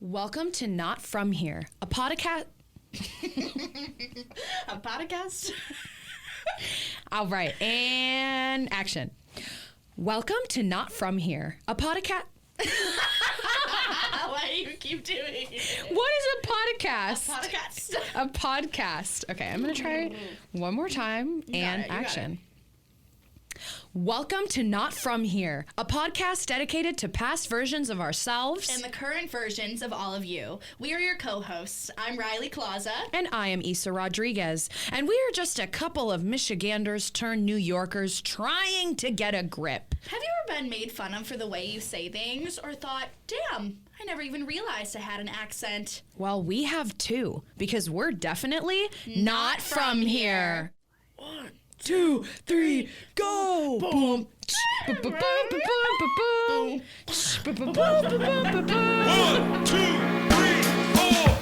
Welcome to Not From Here, a podcast. A podcast? All right, and action. Welcome to Not From Here, a podcast. Why do you keep doing it? What is a podcast? A podcast. A podcast. Okay, I'm going to try it one more time and action. Welcome to Not From Here, a podcast dedicated to past versions of ourselves And the current versions of all of you. We are your co-hosts. I'm Riley Klauza. And I am Isa Rodriguez. And we are just a couple of Michiganders turned New Yorkers trying to get a grip. Have you ever been made fun of for the way you say things or thought, damn, I never even realized I had an accent? Well, we have too, because wewe're definitely not from here. 1, 2, 3, go! Boom! Boom! Boom! Boom! Boom! Boom! 1, 2, 3, 4.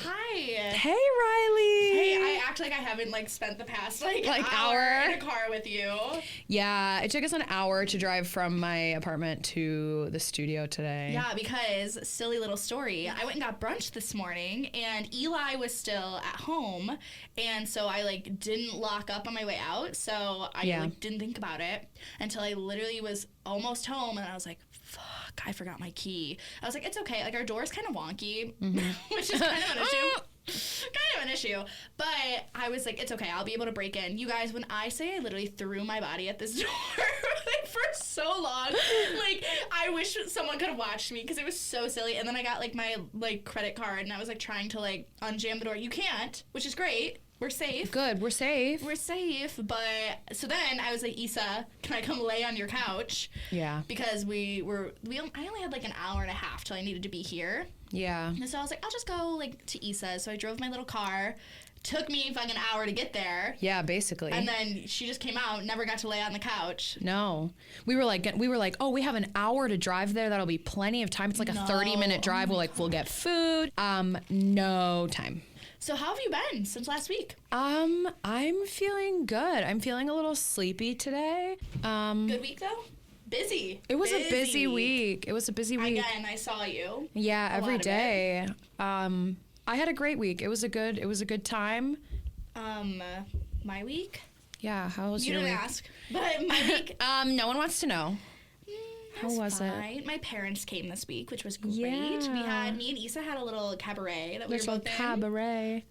Hi. Hey, Riley. Hey, I act like I haven't spent the past hour in a car with you. Yeah, it took us an hour to drive from my apartment to the studio today. Yeah, because silly little story. I went and got brunch this morning, and Eli was still at home, and so I didn't lock up on my way out. So I didn't think about it until I literally was almost home, and I was like, "Fuck, I forgot my key." I was like, "It's okay. Our door's kind of wonky," which is kind of an issue. But I was like, it's okay, I'll be able to break in. You guys, when I say I literally threw my body at this door for so long, I wish someone could have watched me because it was so silly. And then I got my credit card and I was trying to unjam the door. You can't, which is great. We're safe. Good, we're safe. We're safe, but so then I was like, Isa, can I come lay on your couch? Yeah. Because I only had an hour and a half till I needed to be here. Yeah. And so I was like, I'll just go to Isa. So I drove my little car. Took me an hour to get there. Yeah, basically. And then she just came out, never got to lay on the couch. No. We were like, oh, we have an hour to drive there. That'll be plenty of time. It's a 30-minute drive. We'll get food. No time. So how have you been since last week? I'm feeling good. I'm feeling a little sleepy today. Good week though? Busy. It was a busy week. Again, I saw you. Yeah, every day. I had a great week. It was a good time. My week? Yeah, how was your week? You didn't ask, but my week. No one wants to know. How was it? My parents came this week, which was great. Yeah. Me and Isa had a little cabaret that we were both in. Cabaret.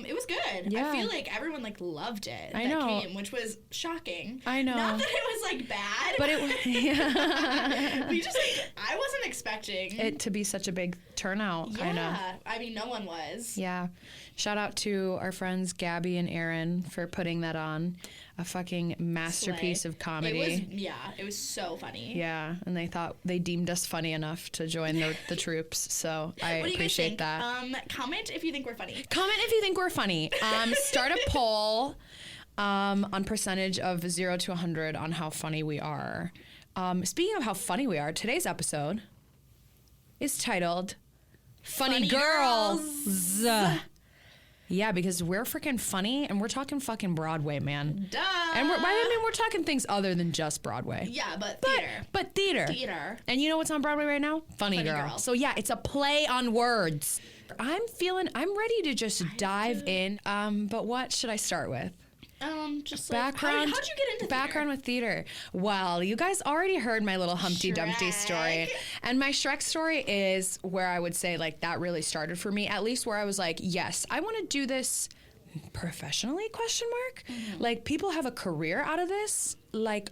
It was good. Yeah. I feel like everyone loved it. I know. Came, which was shocking. I know. Not that it was bad. But it was, yeah. We just I wasn't expecting it to be such a big turnout, kind of. Yeah. I mean, no one was. Yeah. Shout out to our friends Gabby and Aaron for putting that on. A fucking masterpiece of comedy. It was so funny. Yeah, and they deemed us funny enough to join the troops. So I appreciate that. Comment if you think we're funny. Comment if you think we're funny. Start a poll on percentage of 0 to 100 on how funny we are. Speaking of how funny we are, today's episode is titled Funny Girls. Yeah, because we're freaking funny, and we're talking fucking Broadway, man. Duh. And we're talking things other than just Broadway. Yeah, but theater. But theater. Theater. And you know what's on Broadway right now? Funny Girl. So yeah, it's a play on words. I'm ready to just dive in. But what should I start with? Just background. How'd you get into background with theater? Well, you guys already heard my little Humpty Dumpty story, and my Shrek story is where I would say that really started for me. At least where I was like, yes, I want to do this professionally? ? People have a career out of this.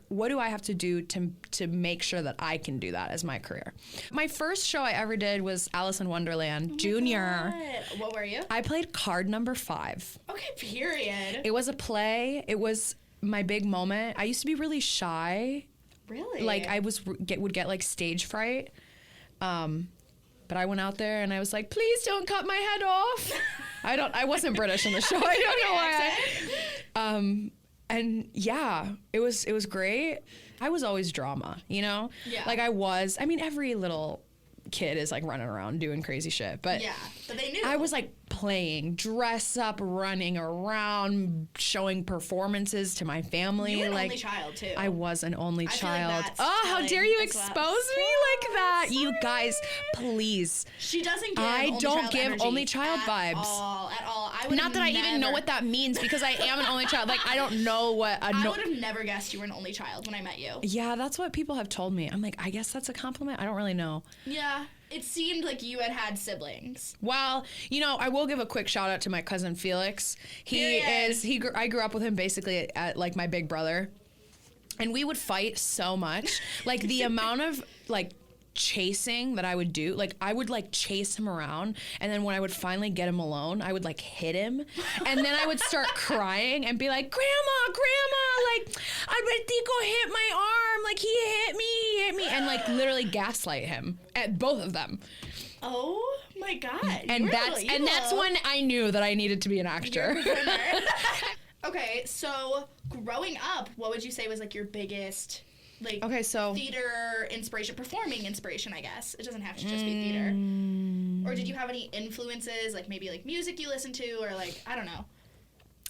What do I have to do to make sure that I can do that as my career? My first show I ever did was Alice in Wonderland Junior. God. What were you? I played card number 5. Okay, period. It was a play. It was my big moment. I used to be really shy. Really? I would get stage fright. But I went out there and I was like, please don't cut my head off. I wasn't British in the show. I don't know why. And yeah, it was great. I was always drama, you know? Yeah. Every little kid is like running around doing crazy shit. But yeah, but they knew. I was like playing dress up, running around, showing performances to my family. You were an like, only child too. I was an only child. Like Oh, how dare you expose me like that? You Sorry. guys, please. She doesn't give I only don't child give energy only child at vibes. At all. I would Not that I even know what that means because I am an only child. Like, I don't know what a I would have never guessed you were an only child when I met you. Yeah, that's what people have told me. I'm like, I guess that's a compliment. I don't really know. Yeah, it seemed like you had siblings. Well, you know, I will give a quick shout out to my cousin Felix. I grew up with him basically at like my big brother. And we would fight so much. Like the amount of like chasing that I would do, like I would like chase him around, and then when I would finally get him alone, I would like hit him, and then I would start crying and be like, grandma, like Tico hit my arm, like he hit me, and like literally gaslight him at both of them. Oh my God. And that's when I knew that I needed to be an actor. Okay, so growing up, what would you say was like your biggest theater inspiration, performing inspiration, I guess? It doesn't have to just be theater. Or did you have any influences, like maybe like music you listen to, or like, I don't know.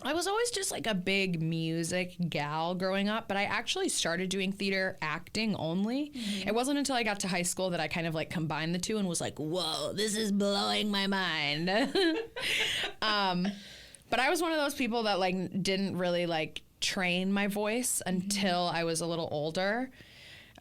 I was always just like a big music gal growing up, but I actually started doing theater acting only. It wasn't until I got to high school that I kind of like combined the two and was like, whoa, this is blowing my mind. But I was one of those people that like didn't really like train my voice until I was a little older.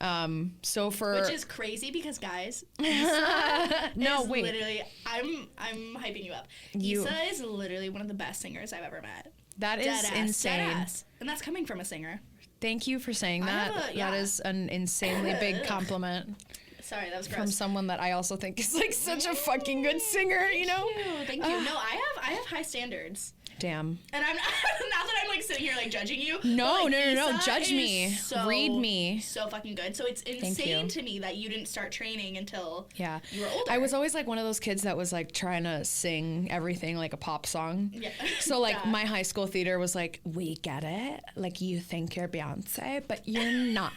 Which is crazy because guys, literally, I'm hyping you up. Isa is literally one of the best singers I've ever met. That is insane. Deadass. And that's coming from a singer. Thank you for saying that. That is an insanely big compliment. Sorry, that was gross. From someone that I also think is like such a fucking good singer, you know? Thank you. No, I have high standards. Damn. And I'm not that I'm like sitting here like judging you. No. Isa Judge me. Read me. So fucking good. So it's insane to me that you didn't start training until you were older. I was always like one of those kids that was like trying to sing everything like a pop song. Yeah. So like my high school theater was like, we get it. Like you think you're Beyonce, but you're not.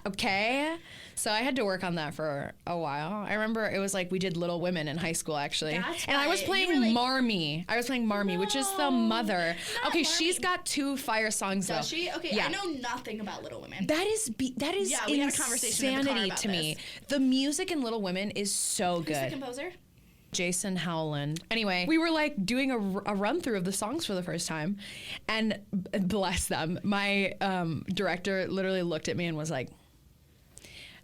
Okay? So I had to work on that for a while. I remember it was like we did Little Women in high school actually. And I was playing Marmee. Which is the mother. Okay, Marmee. She's got 2 fire songs though. Does she? Okay, yeah. I know nothing about Little Women. That is we had a conversation in the car insanity about to this. me. The music in Little Women is so Who's good. the composer? Jason Howland. Anyway, we were like doing a run through of the songs for the first time, and bless them, my director literally looked at me and was like,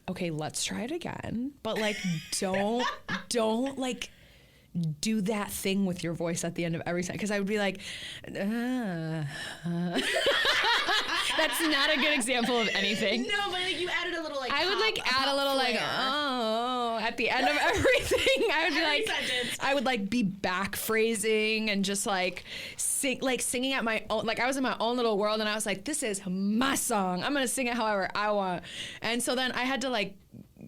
okay, let's try it again, but like don't like do that thing with your voice at the end of every song, because I would be like, that's not a good example of anything. No, but like you added a little like I would like add a little like at the end of everything. I would be like sentence. I would like be back phrasing and just like singing at my own, like I was in my own little world, and I was like, this is my song, I'm gonna sing it however I want. And so then I had to like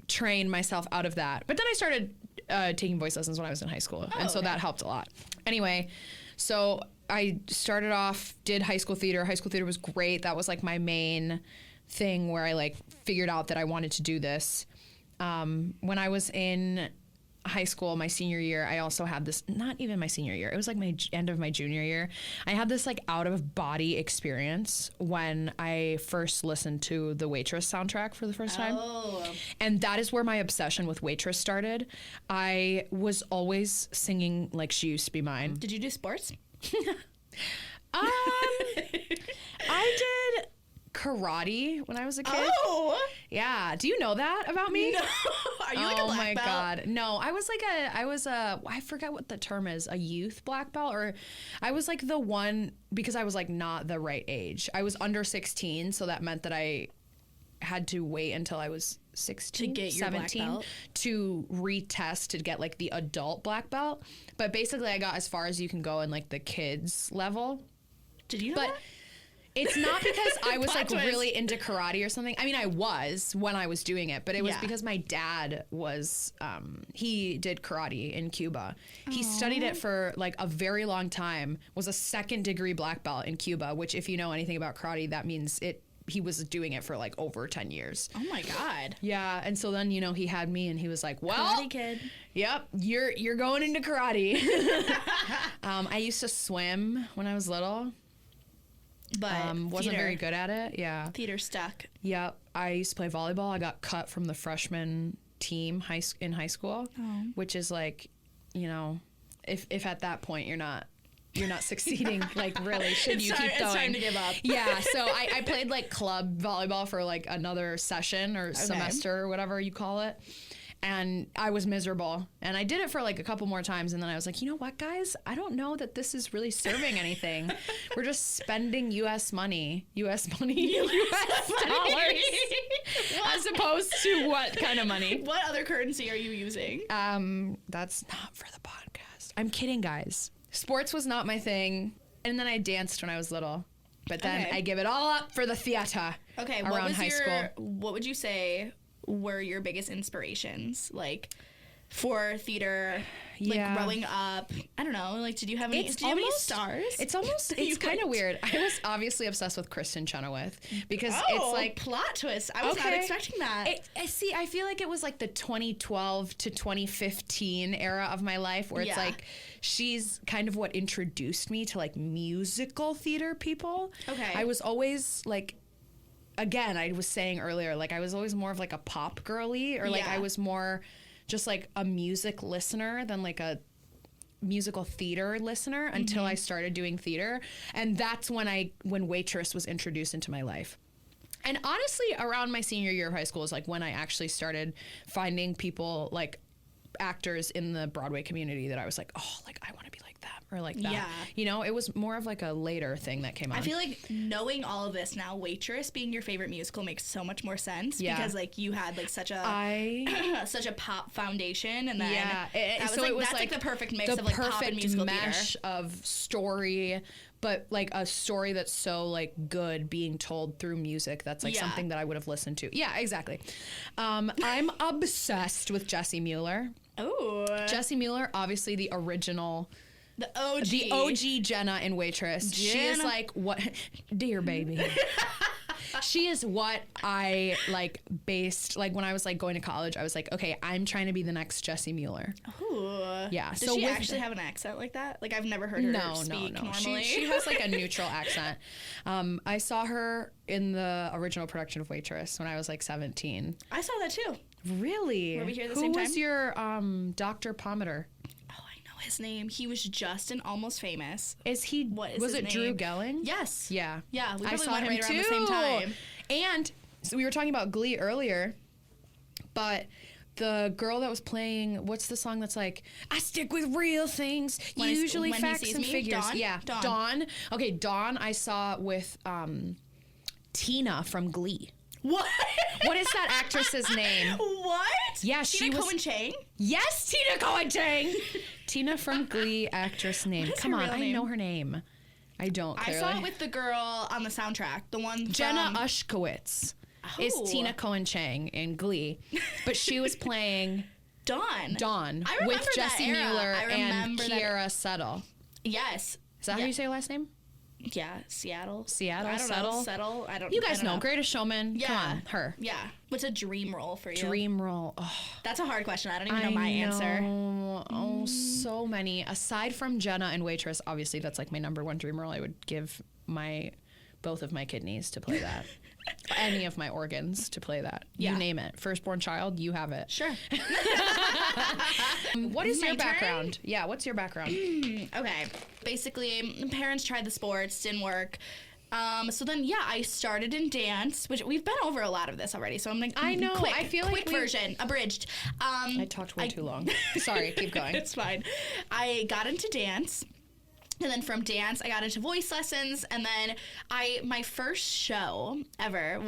train myself out of that, but then I started taking voice lessons when I was in high school, and so that helped a lot. Anyway, so I started off, did high school theater. High school theater was great. That was like my main thing where I like figured out that I wanted to do this. When I was in high school, my senior year, I also had this, not even my senior year, it was like my end of my junior year. I had this like out of body experience when I first listened to the Waitress soundtrack for the first time. And that is where my obsession with Waitress started. I was always singing Like She Used to Be Mine. Did you do sports? I did karate when I was a kid. Oh! Yeah. Do you know that about me? No. Are you like a black belt? Oh my God. No, I was I forget what the term is, a youth black belt, or I was like the one, because I was like not the right age. I was under 16, so that meant that I had to wait until I was 16, to get your 17 black belt? To retest to get like the adult black belt. But basically I got as far as you can go in like the kids level. Did you know but that? It's not because I was like twist. really into karate or something. I mean, I was when I was doing it, but it was because my dad was, he did karate in Cuba. He studied it for like a very long time, was a 2nd degree black belt in Cuba, which if you know anything about karate, that means it he was doing it for like over 10 years. Oh my God. Yeah, and so then he had me, and he was like, "Well, Karate kid. Yep, you're going into karate." I used to swim when I was little, But wasn't very good at it. Yeah, theater stuck. Yep, I used to play volleyball. I got cut from the freshman team in high school, which is like, if at that point you're not succeeding, like, really, should you keep going? It's time to give up. Yeah, so I played like club volleyball for like another session or semester or whatever you call it. And I was miserable. And I did it for like a couple more times. And then I was like, you know what, guys? I don't know that this is really serving anything. We're just spending U.S. dollars. As opposed to what kind of money? What other currency are you using? That's not for the podcast. I'm kidding, guys. Sports was not my thing. And then I danced when I was little. But then I give it all up for the theater around high school. What would you say were your biggest inspirations, like, for theater, like, growing up? I don't know, like, did you have any stars? It's kind of weird. I was obviously obsessed with Kristen Chenoweth because it's like plot twist. I was not expecting that. I feel like it was like the 2012 to 2015 era of my life where it's like she's kind of what introduced me to like musical theater people. Okay. I was always like, again, I was saying earlier, like I was always more of like a pop girly, or like I was more just like a music listener than like a musical theater listener until I started doing theater. And that's when Waitress was introduced into my life. And honestly, around my senior year of high school is like when I actually started finding people, like actors in the Broadway community that I was like, oh, like I want to be like them or like that. Yeah. It was more of like a later thing that came on. I feel like knowing all of this now, Waitress being your favorite musical makes so much more sense because like you had like such a such a pop foundation, and then that's like the perfect mix of like pop and musical mesh theater of story, but like a story that's so like good being told through music. That's like something that I would have listened to. Yeah, exactly. I'm obsessed with Jessie Mueller. Oh, Jessie Mueller, obviously the original. The OG. The OG Jenna in Waitress. Jenna. She is like what, dear baby. She is what I like based, like when I was like going to college, I was like, okay, I'm trying to be the next Jessie Mueller. Ooh. Yeah. Does she actually have an accent like that? Like I've never heard her speak normally. She has like a neutral accent. I saw her in the original production of Waitress when I was like 17. I saw that too. Really? Were we here at the same time? Who was your Dr. Pomander? His name. He was Justin, Almost Famous. Is he? What is was it? Name? Drew Gelling? Yes. Yeah. Yeah. We I saw went him right too. Around the same time. And so we were talking about Glee earlier, but the girl that was playing, what's the song that's like, I stick with real things, usually facts and figures. Dawn? Yeah. Dawn. Okay, Dawn. I saw with Tina from Glee. What? What is that actress's name? What? Yeah, Tina Cohen-Chang? Yes, Tina Cohen-Chang. Tina from Glee, actress name. Come on, I know her name. I don't, clearly. I saw it with the girl on the soundtrack. The one Jenna Ushkowitz is Tina Cohen-Chang in Glee. But she was playing Dawn with Jessie Mueller and Kiera Settle. Yes. Is that how you say her last name? Yeah, Seattle. I don't know. Settle. I don't. You guys know. Greatest Showman. Yeah. Come on, her. Yeah. What's a dream role for you? Dream role. Oh. That's a hard question. I don't even know my answer. Oh, so many. Aside from Jenna and Waitress, obviously that's like my number one dream role. I would give both of my kidneys to play that. Any of my organs to play that. You name it. Firstborn child, you have it. Sure. What is your background? Yeah, what's your background? Okay. Basically, parents tried the sports, didn't work. So then, I started in dance, which we've been over a lot of this already. So I'm like, I know. I feel like quick version, abridged. I talked way too long. Sorry, keep going. It's fine. I got into dance. And then from dance, I got into voice lessons. And then my first show ever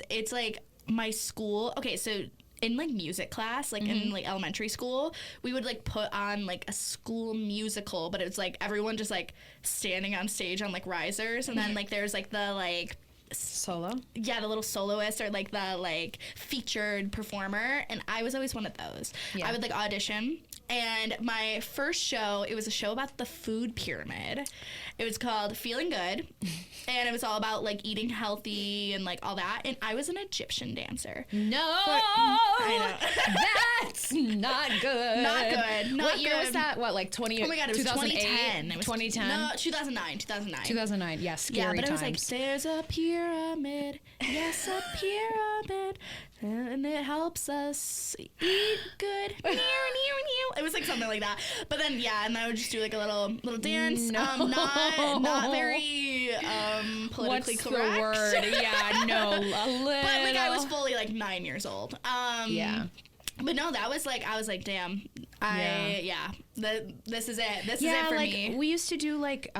it's like my school. Okay, so in like music class, like in like elementary school, we would like put on like a school musical, but it was like everyone just like standing on stage on like risers. And then like there's like the like solo? Yeah, the little soloist or like the like featured performer. And I was always one of those. Yeah. I would like audition. And my first show, it was a show about the food pyramid. It was called Feeling Good. And it was all about, like, eating healthy and, like, all that. And I was an Egyptian dancer. No, I know. that's not good. Not good. Not what year was that? What, like 20? Oh my God, it was 2010. 2010? No, 2009. 2009, yeah, scary yeah, but times. it was like, there's a pyramid, yes, a pyramid, and it helps us eat good. It was like something like that. But then, yeah, and I would just do like a little dance. No. Not very politically What's correct. the word? Yeah, no, a little. But like I was fully like 9 years old. Yeah. But no, that was like, I was like, damn, this is it. This is Yeah, it for like me. we used to do like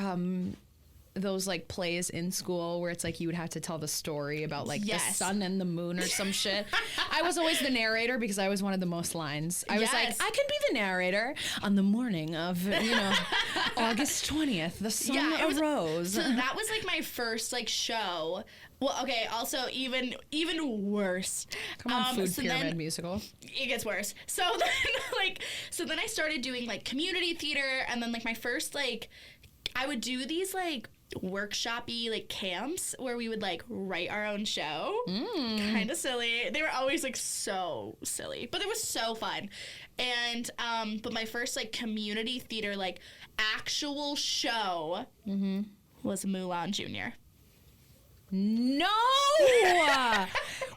those like plays in school where it's like you would have to tell the story about like the sun and the moon or some shit. I was always the narrator because I always wanted the most lines. I was like, I could be the narrator on the morning of, August 20th, the sun arose. So that was like my first like show. Well, okay, also even worse. Come on, food pyramid musical. It gets worse. So then I started doing like community theater, and then like my first like I would do these like workshop-y like camps where we would like write our own show. Kind of silly. They were always like so silly, but it was so fun. And but my first like community theater like actual show was Moulin Jr. No!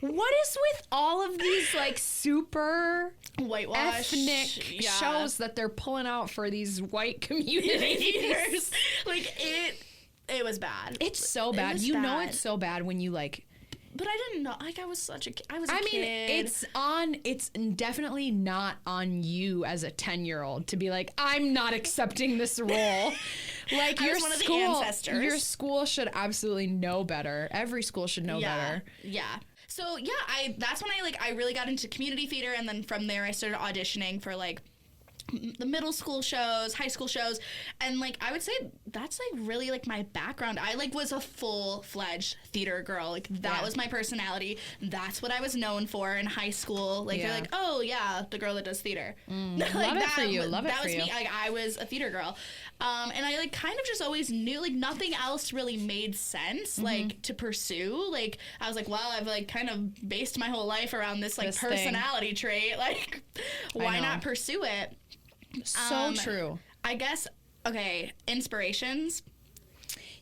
What is with all of these like super whitewash ethnic shows that they're pulling out for these white communities? Like it was bad. It's so bad. You know it's so bad when you like. But I didn't know. Like I was a kid. I mean, it's definitely not on you as a 10-year-old to be like, I'm not accepting this role. Like I your was one of the school, ancestors. your school should absolutely know better. Every school should know better. Yeah. So yeah, that's when I really got into community theater, and then from there I started auditioning for like the middle school shows, high school shows, and like I would say that's like really like my background. I like was a full-fledged theater girl. Like that was my personality. That's what I was known for in high school. Like they're like, oh yeah, the girl that does theater. Like, love it for you. Love it for you. That was me. Like I was a theater girl, and I like kind of just always knew like nothing else really made sense like to pursue. Like I was like, well, I've like kind of based my whole life around this like personality trait. Like why not pursue it? So true. I guess, okay, inspirations.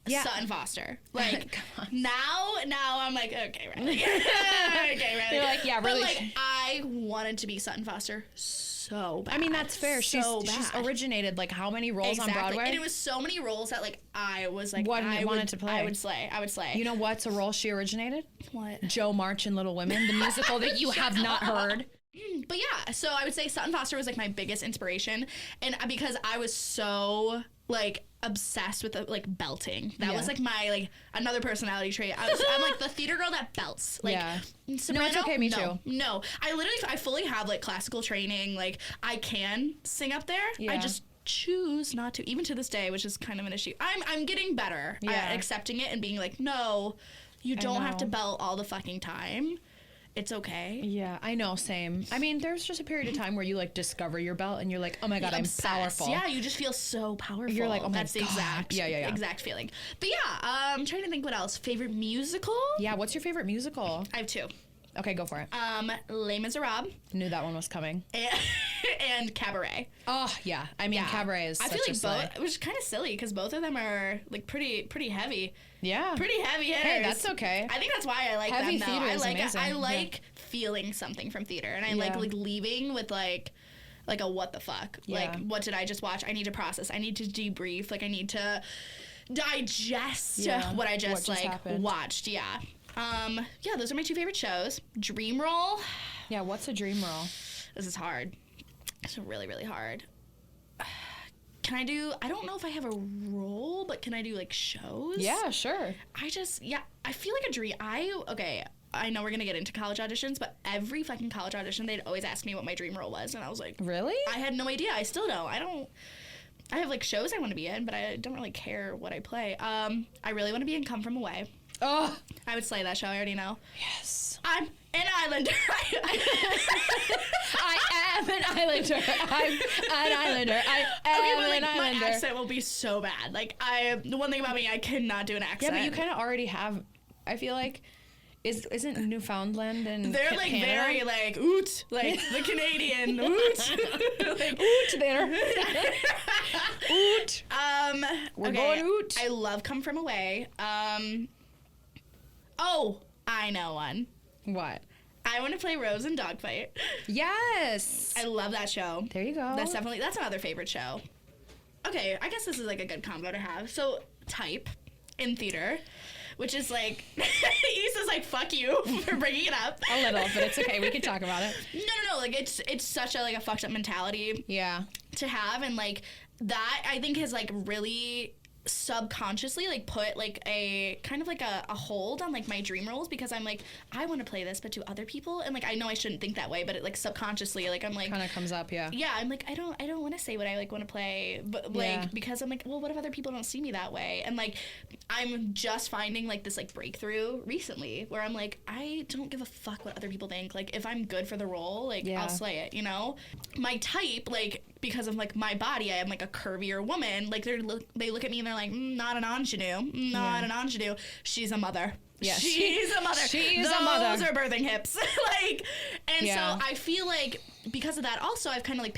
Yeah. Sutton Foster. Like, now I'm like, okay, ready. You're like, yeah, really. But, like, I wanted to be Sutton Foster so bad. I mean, that's fair. She's originated, like, how many roles on Broadway? And it was so many roles that, like, I was like, I wanted to play. I would slay. You know what's a role she originated? What? Jo March in Little Women, the musical that you have not heard. But yeah, so I would say Sutton Foster was like my biggest inspiration, and because I was so like obsessed with like belting. That was like my like another personality trait. I'm like the theater girl that belts. Like soprano, no, it's okay. Me too. No, I fully have like classical training. Like I can sing up there. I just choose not to, even to this day, which is kind of an issue. I'm getting better at accepting it and being like, no, you don't have to belt all the fucking time. It's okay. Yeah, I know, same. I mean, there's just a period of time where you like discover your belt and you're like, oh my God, I'm powerful. Yeah, you just feel so powerful. You're like, oh my That's God. That's the exact feeling. But yeah, I'm trying to think what else. Favorite musical? Yeah, what's your favorite musical? I have two. Okay, go for it. Les Miserables. Knew that one was coming. And Cabaret. Oh, yeah. I mean, Cabaret is such a slay. Both, which is kind of silly because both of them are like pretty heavy. Yeah. Pretty heavy hitters. Hey, that's okay. I think that's why I like heavy them though. Theater is amazing. I like feeling something from theater, and I like leaving with like a what the fuck. Like, what did I just watch? I need to process. I need to debrief. Like I need to digest what I just watched. Yeah. Yeah, those are my two favorite shows. Dream Role. Yeah, what's a dream role? This is hard. It's really, really hard. I don't know if I have a role, but can I do like shows? Yeah, sure. I feel like a dream. I know we're going to get into college auditions, but every fucking college audition, they'd always ask me what my dream role was. And I was like, really? I had no idea. I still don't. I have like shows I want to be in, but I don't really care what I play. I really want to be in Come From Away. Oh, I would slay that show. I already know. yes. I'm an islander. I am an islander. I'm an islander. I am an islander. My accent will be so bad. Like, the one thing about me, I cannot do an accent. Yeah, but you kind of already have, I feel like, isn't Newfoundland and they're like Canada? very like oot, like the Canadian oot. Like, Oot there. Oot. We're going oot. I love Come From Away. Oh, I know one. What? I want to play Rose in Dogfight. Yes. I love that show. There you go. That's another favorite show. Okay, I guess this is like a good combo to have. So, Type in theater, which is like, Issa's like, fuck you for bringing it up. A little, but it's okay. We can talk about it. No. Like, it's such a, like, a fucked up mentality. Yeah. To have, and, like, that, I think, has, like, really subconsciously, like, put, like, a kind of, like, a hold on, like, my dream roles, because I'm like, I want to play this, but do other people? And, like, I know I shouldn't think that way, but it, like, subconsciously, like, I'm like, kind of comes up. Yeah. I'm like, I don't want to say what I, like, want to play, but, like, because I'm like, well, what if other people don't see me that way? And, like, I'm just finding, like, this, like, breakthrough recently where I'm like, I don't give a fuck what other people think. Like, if I'm good for the role, like, I'll slay it, you know? My type, like, because of, like, my body, I am, like, a curvier woman. Like, they look at me and they're like, not an ingenue. Not an ingenue. She's a mother. Yes. She's a mother. She's a mother. Those are birthing hips. Like, and Yeah. so I feel like because of that also I've kind of like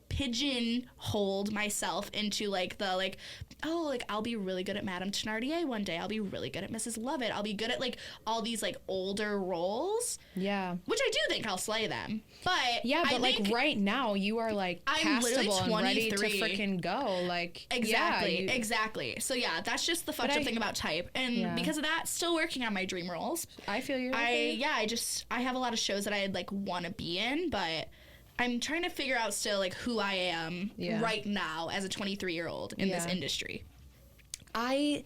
pigeonholed myself into like the like, oh, like I'll be really good at Madame Thénardier one day. I'll be really good at Mrs. Lovett. I'll be good at like all these like older roles. Yeah. Which I do think I'll slay them. But Yeah, but I like think right now you are like I'm literally castable and ready to 23. freaking go. Like Exactly, yeah, exactly. So yeah, that's just the fucked up thing about Type. And because of that, still working on my dream roles. I feel you. I have a lot of shows that I like want to be in, but I'm trying to figure out still like who I am right now as a 23-year-old in this industry. I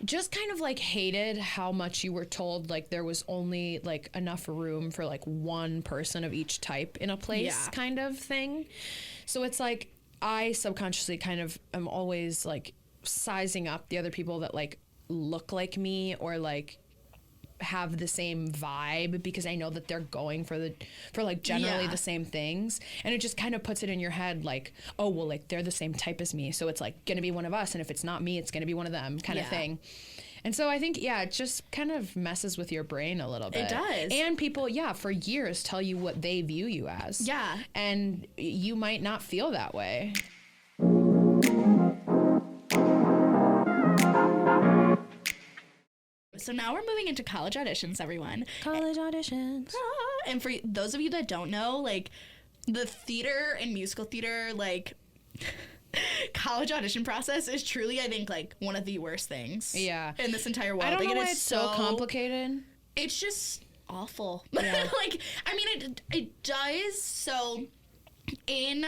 just kind of like hated how much you were told like there was only like enough room for like one person of each type in a place kind of thing. So it's like I subconsciously kind of am always like sizing up the other people that like look like me or like have the same vibe because I know that they're going for like generally the same things, and it just kind of puts it in your head like, oh well, like they're the same type as me, so it's like gonna be one of us, and if it's not me, it's gonna be one of them kind of thing. And so I think it just kind of messes with your brain a little bit. It does. And people for years tell you what they view you as, and you might not feel that way. So now we're moving into college auditions, everyone. College auditions. And for those of you that don't know, like, the theater and musical theater, like, college audition process is truly, I think, like, one of the worst things in this entire world. I don't know like, why it's so complicated. It's just awful. Like, I mean, it does, so... In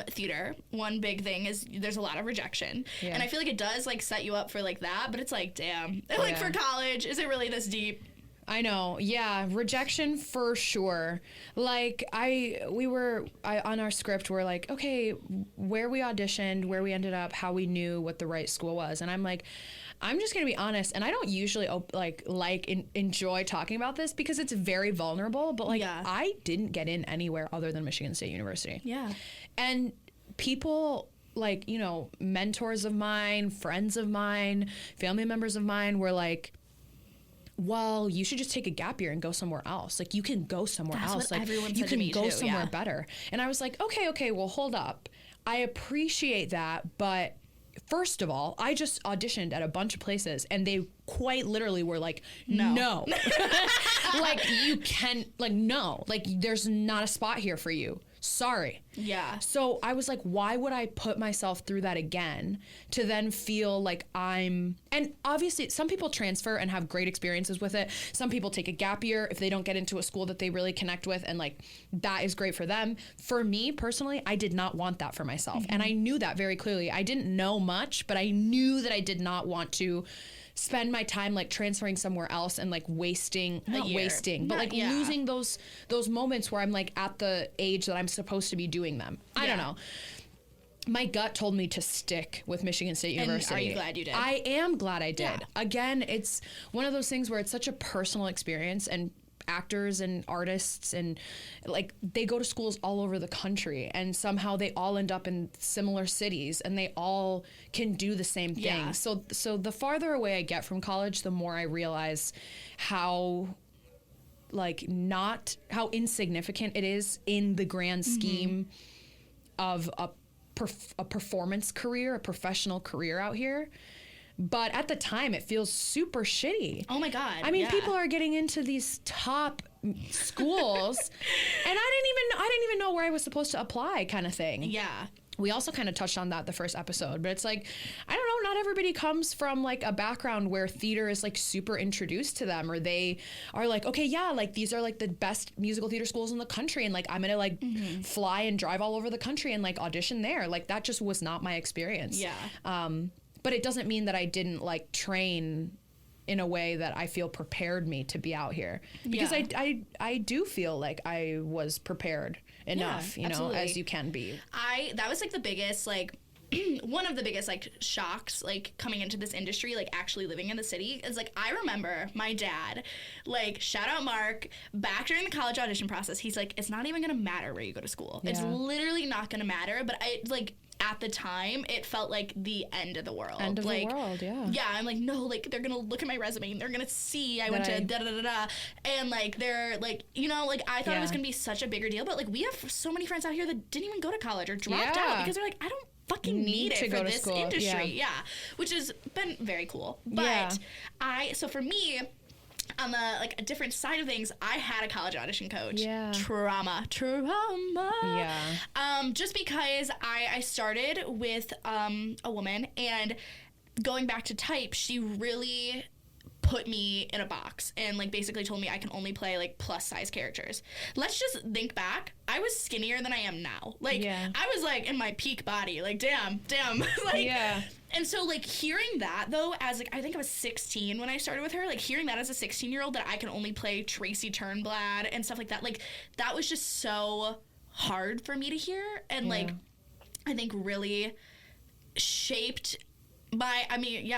theater, one big thing is there's a lot of rejection. And I feel like it does like set you up for like that, but it's like, damn. Like for college, is it really this deep? I know. Yeah. Rejection for sure. Like on our script, we're like, okay, where we auditioned, where we ended up, how we knew what the right school was. And I'm like, I'm just going to be honest. And I don't usually enjoy talking about this because it's very vulnerable, but like I didn't get in anywhere other than Michigan State University. Yeah. And people like, you know, mentors of mine, friends of mine, family members of mine were like, well, you should just take a gap year and go somewhere else. Like, you can go somewhere else. Like, you can go somewhere better. And I was like, okay, well, hold up. I appreciate that, but first of all, I just auditioned at a bunch of places, and they quite literally were like, no. Like, you can, like, no. Like, there's not a spot here for you. Sorry. Yeah. So I was like, why would I put myself through that again to then feel like and obviously some people transfer and have great experiences with it. Some people take a gap year if they don't get into a school that they really connect with, and like that is great for them. For me personally, I did not want that for myself. And I knew that very clearly. I didn't know much, but I knew that I did not want to spend my time like transferring somewhere else and like losing those moments where I'm like at the age that I'm supposed to be doing them. I don't know. my gut told me to stick with Michigan State University. And are you glad you did? I am glad I did. Yeah. Again, it's one of those things where it's such a personal experience, and actors and artists and like they go to schools all over the country, and somehow they all end up in similar cities, and they all can do the same thing. Yeah. So the farther away I get from college, the more I realize how how insignificant it is in the grand scheme of a performance career, a professional career out here. But at the time, it feels super shitty. Oh my God. I mean, people are getting into these top schools, and I didn't even know where I was supposed to apply, kind of thing. Yeah. We also kind of touched on that the first episode, but it's like, I don't know, not everybody comes from like a background where theater is like super introduced to them, or they are like, okay, yeah, like these are like the best musical theater schools in the country, and like I'm gonna like fly and drive all over the country and like audition there. Like that just was not my experience. Yeah. But it doesn't mean that I didn't like train in a way that I feel prepared me to be out here, because I do feel like I was prepared enough, you know, absolutely. as you can be. That was like the biggest, like one of the biggest like shocks, like coming into this industry, like actually living in the city, is like I remember my dad, like shout out Mark, back during the college audition process, he's like, it's not even gonna matter where you go to school. It's literally not gonna matter. But I like, at the time, it felt like the end of the world. End of like, the world, yeah. Yeah, I'm like, no, like, they're gonna look at my resume and they're gonna see I went to da-da-da-da. And, like, they're, like, you know, like, I thought it was gonna be such a bigger deal. But, like, we have so many friends out here that didn't even go to college or dropped out because they're like, I don't fucking need it for this industry. Yeah. Which has been very cool. But so for me, on the like a different side of things, I had a college audition coach. Yeah. Trauma. Yeah. Just because I started with a woman, and going back to type, she really put me in a box and like basically told me I can only play like plus size characters. Let's just think back. I was skinnier than I am now. Like I was like in my peak body. Like damn. Like and so like hearing that though, as like I think I was 16 when I started with her, like hearing that as a 16-year-old that I can only play Tracy Turnblad and stuff like that, like that was just so hard for me to hear, and like I think really shaped my, I mean,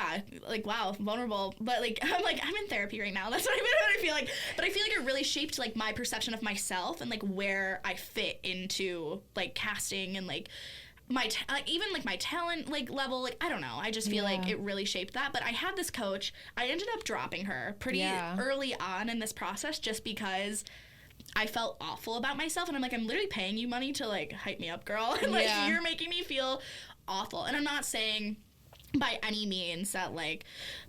like, wow, vulnerable, but, like, I'm in therapy right now, that's what I feel like, but I feel like it really shaped, like, my perception of myself and, like, where I fit into, like, casting and, like, my, even, like, my talent, like, level, like, I don't know, I just feel like it really shaped that. But I had this coach, I ended up dropping her pretty early on in this process just because I felt awful about myself, and I'm like, I'm literally paying you money to, like, hype me up, girl, and, like, you're making me feel awful. And I'm not saying by any means that like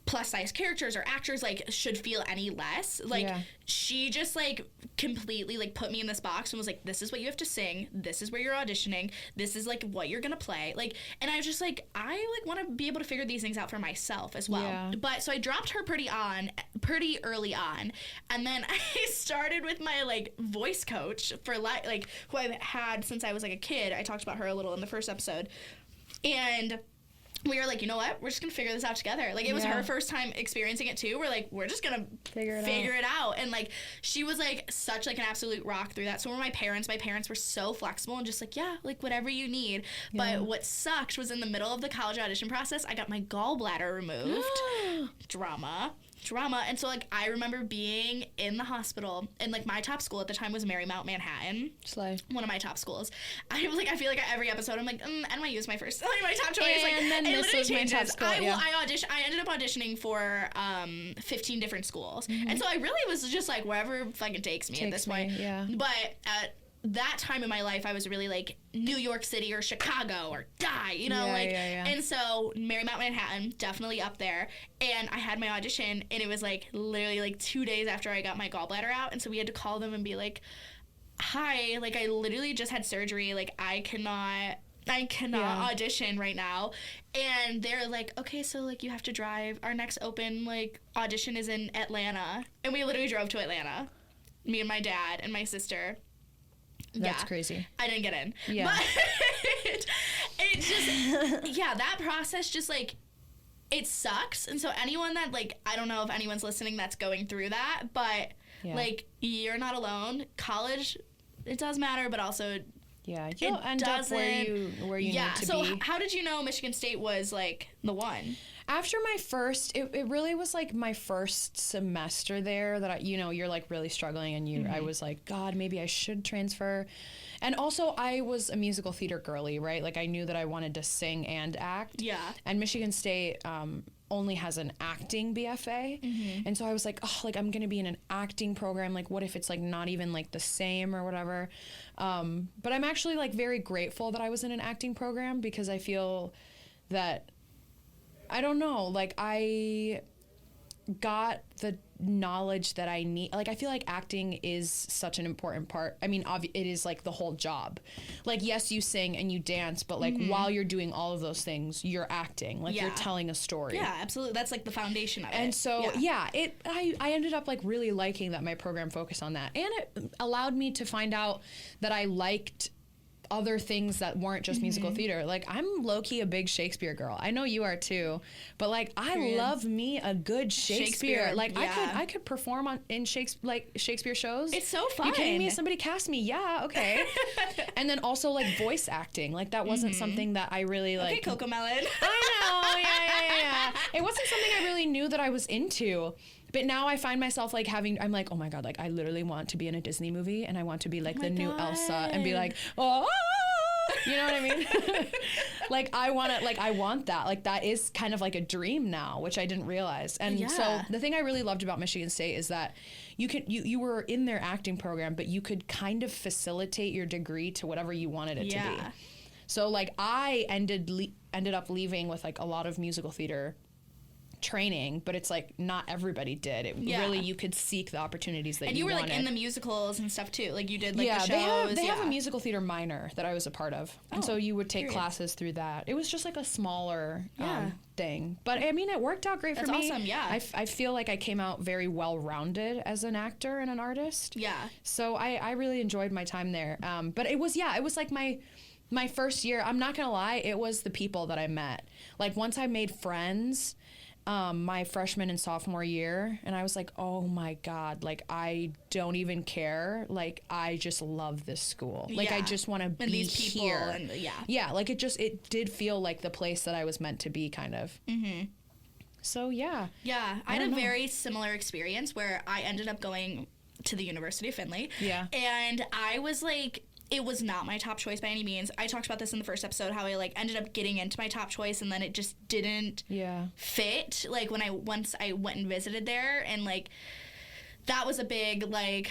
plus size characters or actors like should feel any less. Like she just like completely like put me in this box and was like, this is what you have to sing, this is where you're auditioning, this is like what you're gonna play, like, and I was just like, I like want to be able to figure these things out for myself as well. But so I dropped her pretty early on, and then I started with my like voice coach for like who I've had since I was like a kid. I talked about her a little in the first episode, and we were like, you know what? We're just going to figure this out together. Like, it was her first time experiencing it, too. We're like, we're just going to figure it out. And, like, she was, like, such, like, an absolute rock through that. So were my parents. My parents were so flexible and just like, yeah, like, whatever you need. But what sucked was in the middle of the college audition process, I got my gallbladder removed. Drama. And so, like, I remember being in the hospital, and, like, my top school at the time was Marymount Manhattan. Slay. One of my top schools. I feel like every episode I'm like, NYU is my first, like, my top choice. And like, then this was my top school, I ended up auditioning for 15 different schools. And so I really was just like, wherever fucking takes me at this point. But at that time in my life, I was really like New York City or Chicago or die, you know, and so Marymount Manhattan, definitely up there. And I had my audition, and it was like literally like 2 days after I got my gallbladder out, and so we had to call them and be like, hi, like I literally just had surgery, like I cannot audition right now. And they're like, okay, so like you have to drive, our next open like audition is in Atlanta. And we literally drove to Atlanta, me and my dad and my sister. That's crazy. I didn't get in. But it just, that process just like, it sucks. And so anyone that like, I don't know if anyone's listening that's going through that, but like you're not alone. College, it does matter, but also Yeah, you'll end up where you need to be. So how did you know Michigan State was like the one? After my first, it really was like my first semester there that you're like really struggling, and I was like, God, maybe I should transfer. And also I was a musical theater girly, right? Like I knew that I wanted to sing and act. Yeah. And Michigan State only has an acting BFA. And so I was like, oh, like I'm going to be in an acting program. Like what if it's like not even like the same or whatever? But I'm actually like very grateful that I was in an acting program, because I feel that, I don't know, like I got the knowledge that I need. Like I feel like acting is such an important part. I mean, it is like the whole job. Like yes, you sing and you dance, but like while you're doing all of those things, you're acting. Like you're telling a story. Yeah, absolutely. That's like the foundation of it. And so I ended up like really liking that my program focused on that, and it allowed me to find out that I liked other things that weren't just musical theater. Like I'm low-key a big Shakespeare girl. I know you are too, but like I love me a good Shakespeare. Like I could perform in Shakespeare shows. It's so fun. You kidding me? Somebody cast me. Yeah, okay. And then also like voice acting. Like that wasn't something that I really like. Okay, Coco Melon. I know. Yeah. It wasn't something I really knew that I was into. But now I find myself like I'm like, oh my God, like I literally want to be in a Disney movie, and I want to be like the new Elsa and be like, oh, you know what I mean? I want that. Like that is kind of like a dream now, which I didn't realize. And so the thing I really loved about Michigan State is that you were in their acting program, but you could kind of facilitate your degree to whatever you wanted it to be. So like I ended up leaving with like a lot of musical theater training, but it's like not everybody did it. Really, you could seek the opportunities that you wanted. And you were like in the musicals and stuff too, like you did like the shows. They have a musical theater minor that I was a part of, and so you would take classes through that. It was just like a smaller thing, but I mean it worked out great for me. That's awesome. I feel like I came out very well rounded as an actor and an artist. So I really enjoyed my time there. But it was like my first year. I'm not gonna lie, it was the people that I met. Like once I made friends my freshman and sophomore year, and I was like, oh my God, like I don't even care, like I just love this school, like I just want to be these people here, and like it did feel like the place that I was meant to be, kind of. So I had a very similar experience where I ended up going to the University of Findlay, and I was like, it was not my top choice by any means. I talked about this in the first episode, how I like ended up getting into my top choice, and then it just didn't fit. Like once I went and visited there, and like that was a big like,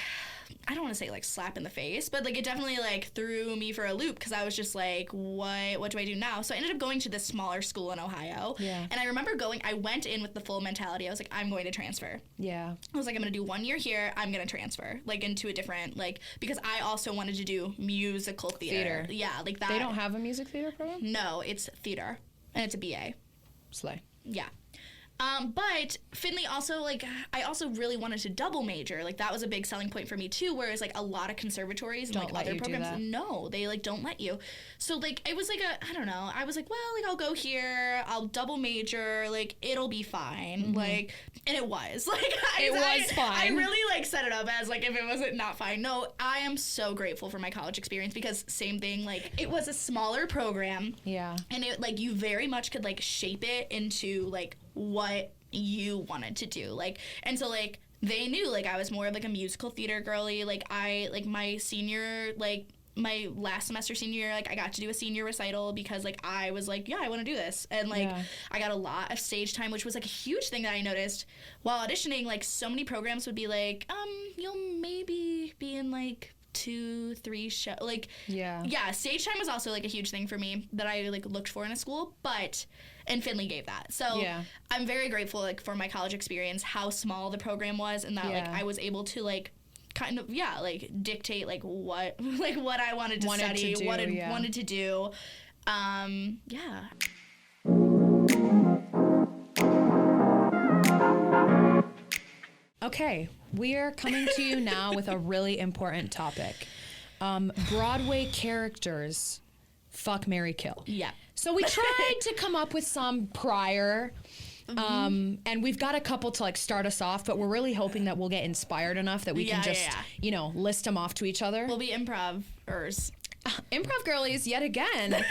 I don't want to say like slap in the face, but like it definitely like threw me for a loop, because I was just like, what do I do now? So I ended up going to this smaller school in Ohio. And I remember I went in with the full mentality. I was like, I'm going to transfer. I was like, I'm going to do 1 year here. I'm going to transfer like into a different, like, because I also wanted to do musical theater. Yeah, like that. They don't have a music theater program? No, it's theater, and it's a BA. Slay. Yeah. But Findlay also, like, I also really wanted to double major. Like, that was a big selling point for me, too, whereas, like, a lot of conservatories and, like, other programs, no, they, like, don't let you. So, like, it was, like, I don't know. I was like, well, like, I'll go here. I'll double major. Like, it'll be fine. Like, and it was. Like, it was fine. I really, like, set it up as, like, if it wasn't not fine. No, I am so grateful for my college experience, because same thing, like, it was a smaller program. And it, like, you very much could, like, shape it into, like, what you wanted to do, like, and so like they knew like I was more of like a musical theater girly. Like I like my senior, like my last semester senior year, like I got to do a senior recital, because like I was like, I want to do this, and like I got a lot of stage time, which was like a huge thing that I noticed while auditioning. Like so many programs would be like, you'll maybe be in like 2-3 shows, like stage time was also like a huge thing for me that I like looked for in a school, and Findlay gave that. So I'm very grateful like for my college experience, how small the program was, and that like I was able to like kind of like dictate like what I wanted to study, what I wanted to do. Okay, we are coming to you now with a really important topic. Broadway characters, fuck, marry, kill. So we tried to come up with some prior, and we've got a couple to like start us off, but we're really hoping that we'll get inspired enough that we can just, list them off to each other. We'll be improvers. Improv girlies yet again.